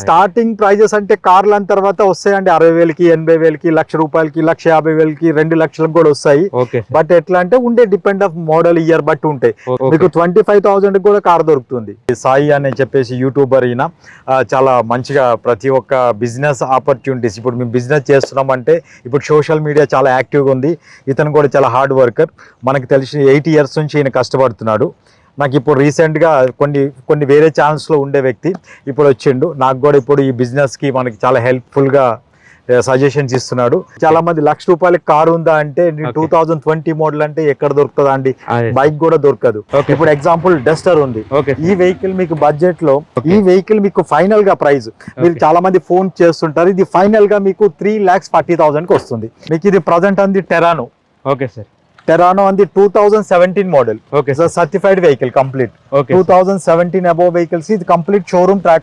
Starting prices అంటే కార్ల తర్వాత వస్తాయండి 60,000కి 80,000కి ₹1,00,000కి ₹1,50,000కి 2 లక్షలకు కూడా వస్తాయి. బట్ ఎట్లా అంటే ఉండే డిపెండ్ ఆఫ్ మోడల్ ఇయర్ బట్టి ఉంటాయి. మీకు 25,000 కూడా కార్ దొరుకుతుంది. సాయి అని చెప్పేసి యూట్యూబర్ ఈయన చాలా మంచిగా ప్రతి ఒక్క బిజినెస్ ఆపర్చునిటీస్ ఇప్పుడు మేము బిజినెస్ చేస్తున్నామంటే ఇప్పుడు సోషల్ మీడియా చాలా యాక్టివ్గా ఉంది. ఇతను కూడా చాలా హార్డ్ వర్కర్. మనకు తెలిసి 8 years నుంచి ఈయన కష్టపడుతున్నాడు. నాకు ఇప్పుడు రీసెంట్గా కొన్ని వేరే ఛానల్స్లో ఉండే వ్యక్తి ఇప్పుడు వచ్చిండు. నాకు కూడా ఇప్పుడు ఈ బిజినెస్కి మనకి చాలా హెల్ప్ఫుల్గా సజెషన్స్ ఇస్తున్నాడు. చాలా మంది ₹1,00,000 కారు ఉందా అంటే 2020 మోడల్ అంటే ఎక్కడ దొరుకుతుందా అండి, బైక్ కూడా దొరకదు. ఇప్పుడు ఎగ్జాంపుల్ డస్టర్ ఉంది. ఈ వెహికల్ మీకు బడ్జెట్ లో ఈ వెహికల్ మీకు ఫైనల్ గా ప్రైస్ మీరు చాలా మంది ఫోన్ చేస్తుంటారు, ఇది ఫైనల్ గా మీకు 3,40,000కి వస్తుంది. మీకు ఇది ప్రజెంట్ అంది టెరానో. ఓకే సార్, టెరానో అంది 2017 model. Certified vehicle complete 2017 above vehicles. ఇది కంప్లీట్ షోరూమ్ ట్రాక్